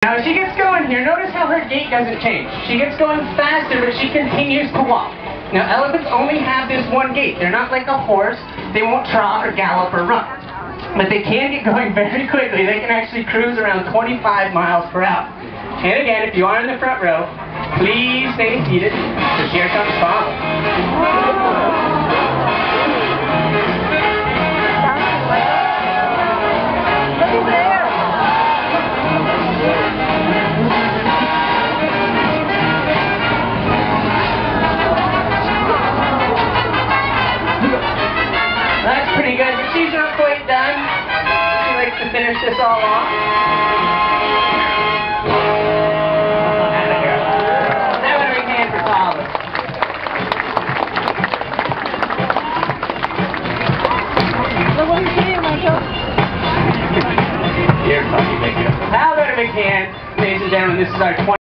Now as she gets going here, notice how her gait doesn't change. She gets going faster, but she continues to walk. Now elephants only have this one gait. They're not like a horse. They won't trot or gallop or run. But they can get going very quickly. They can actually cruise around 25 miles per hour. And again, if you are in the front row, please stay seated, because here comes Father. That's pretty good, but she's not quite done. She likes to finish this all off. Now what do we can for Father? Here, puppy, make it up. How about a big hand, ladies and gentlemen, this is our 20